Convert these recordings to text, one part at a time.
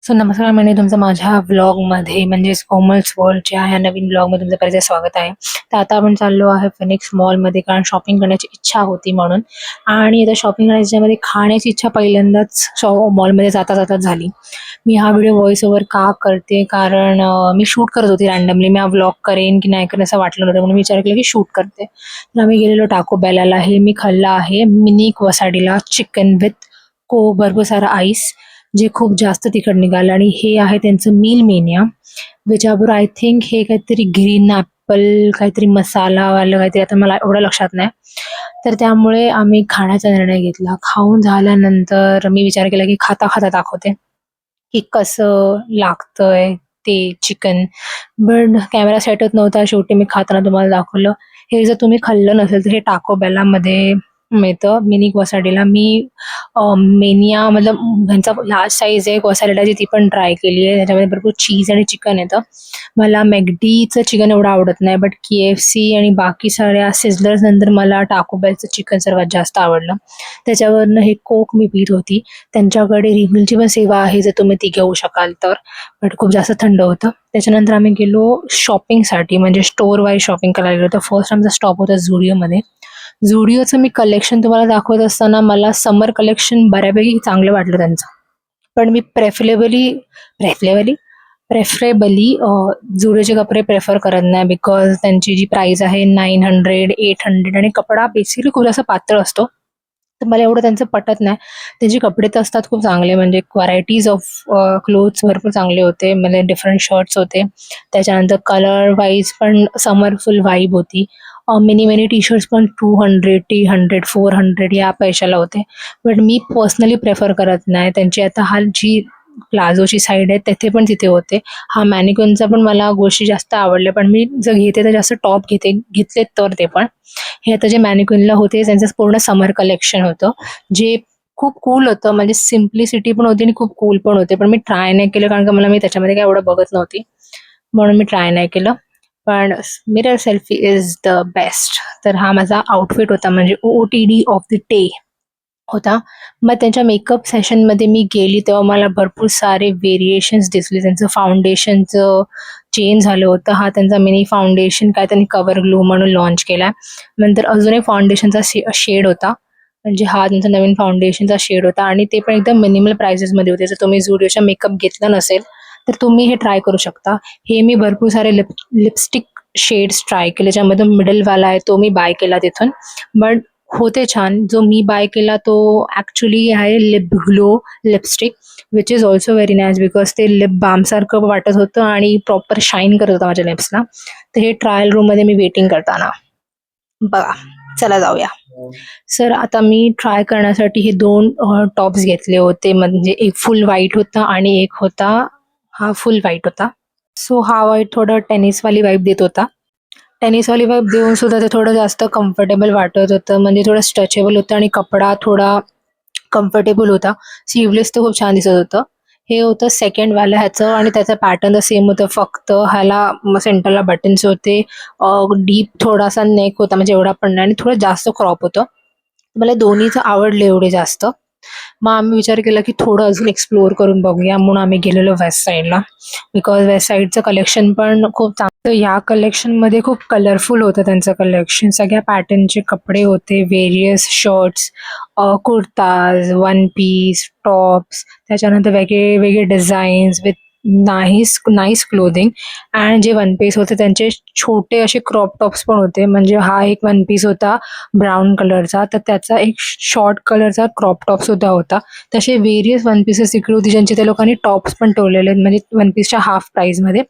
So नमस्कार म्हणजे तुमचं माझ्या व्लॉगमध्ये म्हणजेच कोमल्स वर्ल्डच्या ह्या नवीन व्लॉगमध्ये तुमचं परिचय स्वागत आहे. तर आता आपण चाललो आहे फिनिक्स मॉलमध्ये कारण शॉपिंग करण्याची इच्छा होती म्हणून. आणि आता शॉपिंग करण्याच्यामध्ये खाण्याची इच्छा पहिल्यांदाच मॉलमध्ये जाता जाताच झाली. मी हा व्हिडिओ व्हॉइस ओव्हर का करते कारण मी शूट करत होती रँडमली. मी हा व्लॉग करेन की नाही करेन असं वाटलं नव्हतं म्हणून मी विचार केला की शूट करते. तर आम्ही गेलेलो टाको बेलाला. हे मी खाल्लं आहे मिनी वसाडीला चिकन विथ भरपूर सारा आईस जे खूप जास्त तिखट निघालं. आणि हे आहे त्यांचं मील मेन्यू ज्याच्याबरोबर आय थिंक हे काहीतरी ग्रीन ॲपल काहीतरी मसालावालं काहीतरी, आता मला एवढं लक्षात नाही. तर त्यामुळे आम्ही खाण्याचा निर्णय घेतला. खाऊन झाल्यानंतर मी विचार केला की खाता खाता दाखवते की कसं लागतंय ते चिकन. बट कॅमेरा सेट होत नव्हता, शेवटी मी खाताना तुम्हाला दाखवलं. हे जर तुम्ही खाल्लं नसेल तर हे टाको बेलामध्ये मिळतं मिनी वसाडीला. मी मेनिया मतलब ह्यांचा लार्ज साईज आहे वसाडेलाची, ती पण ट्राय केली आहे. त्याच्यामध्ये भरपूर चीज आणि चिकन येतं. मला मॅकडीचं चिकन एवढं आवडत नाही, बट KFC आणि बाकी साऱ्या सिझलर्स नंतर मला टाको बेलचं चिकन सर्वात जास्त आवडलं. त्याच्यावरनं हे कोक मी पीत होती. त्यांच्याकडे रिफिलची पण सेवा आहे जर तुम्ही ती घेऊ शकाल तर, बट खूप जास्त थंड होतं. त्याच्यानंतर आम्ही गेलो शॉपिंगसाठी, म्हणजे स्टोअर वाईज शॉपिंग करायला गेलो. तर फर्स्ट आमचा स्टॉप होता झुडिओमध्ये. झुडिओचं मी कलेक्शन तुम्हाला दाखवत असताना मला समर कलेक्शन बऱ्यापैकी चांगलं वाटलं त्यांचं. पण मी प्रेफरेबली झुडिओचे कपडे प्रेफर करत नाही बिकॉज त्यांची जी प्राईस आहे 900 800 आणि कपडा बेसिकली खूप जास्त पातळ असतो. तर मला एवढं त्यांचं पटत नाही. त्यांचे कपडे तर असतात खूप चांगले, म्हणजे व्हरायटीज ऑफ क्लोथ्स भरपूर चांगले होते. म्हणजे डिफरंट शर्ट्स होते. त्याच्यानंतर कलर वाईज पण समरफुल वाईब होती. मिनी टी शर्ट्स पण 200 300 400 या पैशाला होते. बट मी पर्सनली प्रेफर करत नाही. त्यांची आता जी प्लाझोची साईड आहे तिथे पण तिथे होते. हा मॅनिक्विनचा पण मला गोष्टी जास्त आवडल्या, पण मी जर घेते तर जास्त टॉप घेतले तर ते पण. हे आता जे मॅनिक्विनला होते त्यांचं पूर्ण समर कलेक्शन होतं जे खूप कूल होतं. म्हणजे सिम्प्लिसिटी पण होती आणि खूप कूल पण होते. पण मी ट्राय नाही केलं कारण का मी त्याच्यामध्ये काय एवढं बघत नव्हती म्हणून मी ट्राय नाही केलं. पण mirror selfie is the best. तर हा माझा आउटफिट होता, म्हणजे OOTD ऑफ द डे होता. मग त्यांच्या मेकअप सेशनमध्ये मी गेली तेव्हा मला भरपूर सारे व्हेरिएशन्स दिसले. त्यांचं फाउंडेशनचं चेंज झालं होतं. हा त्यांचा मिनी फाउंडेशन काय त्यांनी कवर ग्लो म्हणून लॉन्च केला. नंतर अजून एक फाउंडेशनचा शेड होता, म्हणजे हा त्यांचा नवीन फाउंडेशनचा शेड होता आणि ते पण एकदम मिनिमल प्राइसेसमध्ये होते. जर तुम्ही झुडिओचा मेकअप घेतला नसेल तर तुम्ही हे ट्राय करू शकता. हे मी भरपूर सारे लिपस्टिक शेड्स ट्राय केले, ज्यामध्ये मिडलवाला आहे तो मी बाय केला तिथून. बट होते छान. जो मी बाय केला तो ॲक्च्युली आहे lip glow lipstick which is also very nice because ते लिप बामसारखं वाटत होतं आणि प्रॉपर शाईन करत होतं माझ्या लिप्सला. तर हे ट्रायल रूममध्ये मी वेटिंग करताना बघा. चला जाऊया. सर आता मी ट्राय करण्यासाठी हे 2 टॉप्स घेतले होते. म्हणजे एक फुल व्हाईट होता आणि एक होता हा फुल व्हाईट होता. सो हा व्हाईट थोडं टेनिसवाली वाईब देत होता. टेनिसवाली वाईब देऊन सुद्धा ते थोडं जास्त कम्फर्टेबल वाटत होतं. म्हणजे थोडं स्ट्रेचेबल होतं आणि कपडा थोडा कम्फर्टेबल होता. स्लीवलेस तर खूप छान दिसत होतं. हे होतं सेकंडवालं ह्याचं आणि त्याचं पॅटर्न तर सेम होतं, फक्त ह्याला सेंटरला बटन्स होते. डीप थोडासा नेक होता, म्हणजे एवढा पण नाही, आणि थोडं जास्त क्रॉप होतं. मला दोन्हीचं आवडले एवढे जास्त. मग आम्ही विचार केला की थोडं अजून एक्सप्लोअर करून बघूया म्हणून आम्ही गेलेलो वेस्ट साईडला. बिकॉज वेस्ट साईडचं कलेक्शन पण खूप चांगलं. ह्या कलेक्शनमध्ये खूप कलरफुल होतं त्यांचं कलेक्शन. सगळ्या पॅटर्नचे कपडे होते, various shirts, kurtas, one piece, tops, त्याच्यानंतर वेगळे वेगळे designs with nice clothing. And जे वन पीस होते त्यांचे छोटे असे क्रॉप टॉप्स पण होते. म्हणजे हा एक वन पीस होता ब्राऊन कलरचा, तर त्याचा एक शॉर्ट कलरचा क्रॉप टॉप सुद्धा होता. तसे व्हेरियस वन पीसेस इकडे होती ज्यांचे त्या लोकांनी टॉप्स पण ठेवलेले आहेत, म्हणजे वन पीसच्या हाफ प्राईसमध्ये.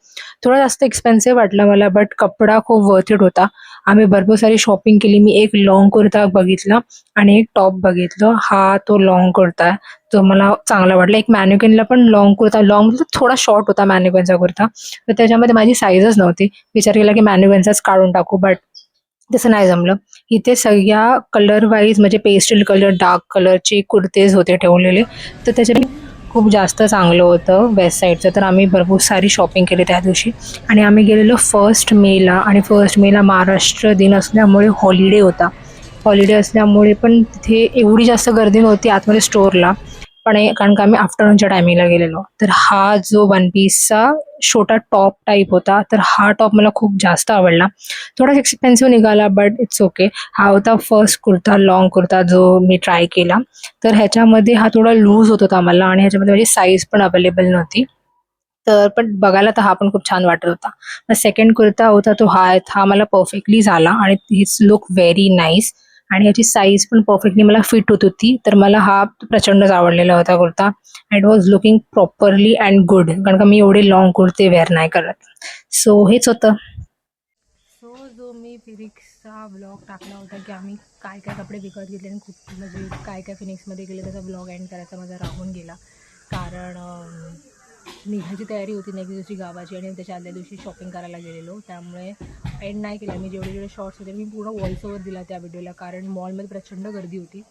थोडं जास्त एक्सपेन्सिव्ह वाटलं मला, बट कपडा खूप वर्थ इट होता. आम्ही भरपूर सारी शॉपिंग केली. मी एक लॉंग कुर्ता बघितला आणि एक टॉप बघितलं. हा तो लॉंग कुर्ता आहे जो मला चांगला वाटला. एक मॅनिक्विनला पण लॉंग कुर्ता, लॉंग म्हणजे थोडा शॉर्ट होता मॅनिक्विनचा कुर्ता, तर त्याच्यामध्ये माझी साईजच नव्हती. विचार केला की मॅनिक्विनचाच काढून टाकू, बट तसं नाही जमलं. इथे सगळ्या कलर वाईज म्हणजे पेस्टल कलर, डार्क कलरचे कुर्तेज होते ठेवलेले, तर त्याच्यात खूप जास्त चांगलं होतं वेस्ट साईडचं. तर आम्ही भरपूर सारी शॉपिंग केली त्या दिवशी. आणि आम्ही गेलेलो 1 मेला, आणि 1 मेला महाराष्ट्र दिन असल्यामुळे हॉलिडे होता. हॉलिडे असल्यामुळे पण तिथे एवढी जास्त गर्दी नव्हती आतमध्ये स्टोअरला, पण कारण का आम्ही आफ्टरनूनच्या टायमिंगला गेलेलो. तर हा जो वन पीसचा छोटा टॉप टाईप होता, तर हा टॉप मला खूप जास्त आवडला. थोडासा एक्सपेन्सिव्ह निघाला बट इट्स ओके. हा होता फर्स्ट कुर्ता, लाँग कुर्ता जो मी ट्राय केला. तर ह्याच्यामध्ये हा थोडा लूज होत होता मला आणि ह्याच्यामध्ये माझी साईज पण अवेलेबल नव्हती. तर पण बघायला तर हा पण खूप छान वाटत होता. मग सेकंड कुर्ता होता तो हा मला परफेक्टली झाला आणि हिज लुक व्हेरी नाईस आणि ह्याची साईज पण परफेक्टली मला फिट होत होती. तर मला हा प्रचंडच आवडलेला होता kurta. It was looking properly and good. कारण का मी एवढे लाँग कुर्ते वेअर नाही करत. सो हेच होतं. सो जो मी फिनिक्सचा ब्लॉग टाकला होता की आम्ही काय काय कपडे विकत घेतले आणि खूप म्हणजे काय काय फिनिक्समध्ये गेले त्याचा ब्लॉग एंड करायचा माझा राहून गेला. कारण निघायची तयारी होती नेक्स्ट दिवशी गावाची आणि त्याच्या आदल्या दिवशी शॉपिंग करायला गेलेलो. त्यामुळे एंड नाही केला मी. जेवढे जेवढे शॉर्ट्स होते मी पूर्ण व्हॉइस ओव्हर दिला त्या व्हिडिओला. कारण मॉलमध्ये प्रचंड गर्दी होती.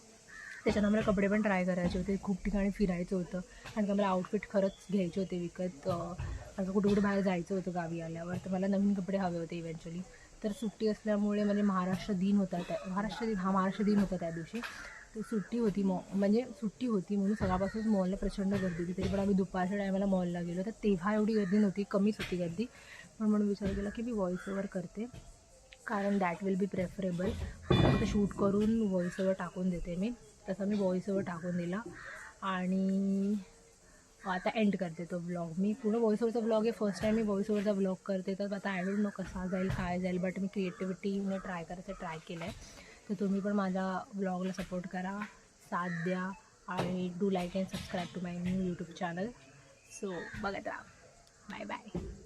त्याच्यानं मला कपडे पण ट्राय करायचे होते. खूप ठिकाणी फिरायचं होतं. कारण का मला आउटफिट खरंच घ्यायचे होते विकत. कारण का कुठे कुठे बाहेर जायचं होतं गावी आल्यावर. तर मला नवीन कपडे हवे होते इव्हेंच्युअली. तर सुट्टी असल्यामुळे म्हणजे महाराष्ट्र दिन होता महाराष्ट्र दिन होता त्या दिवशी. तर सुट्टी होती म्हणजे सुट्टी होती म्हणून सकाळपासूनच मॉलला प्रचंड गर्दी होती. तरी पण आम्ही दुपारच्या टायमाला मॉलला गेलो. तर तेव्हा एवढी गर्दी नव्हती, कमीच होती गर्दी. पण म्हणून विचार केला की मी व्हॉइस ओव्हर करते. कारण दॅट विल बी प्रेफरेबल. फक्त शूट करून व्हॉइस ओव्हर टाकून देते मी. तसा मी व्हॉइस ओव्हर टाकून दिला आणि आता एंड करते तो ब्लॉग. मी पूर्ण व्हॉइस ओव्हरचा ब्लॉग आहे. फर्स्ट टाईम मी व्हॉइस ओव्हरचा ब्लॉग करते. तर आता आय डोंट नो कसा जाईल काय जाईल. बट मी क्रिएटिव्हिटीने ट्राय केलं आहे. तर तुम्ही पण माझ्या ब्लॉगला सपोर्ट करा, साथ द्या आणि do like and subscribe to my new YouTube channel. So बघत राहा. Bye bye.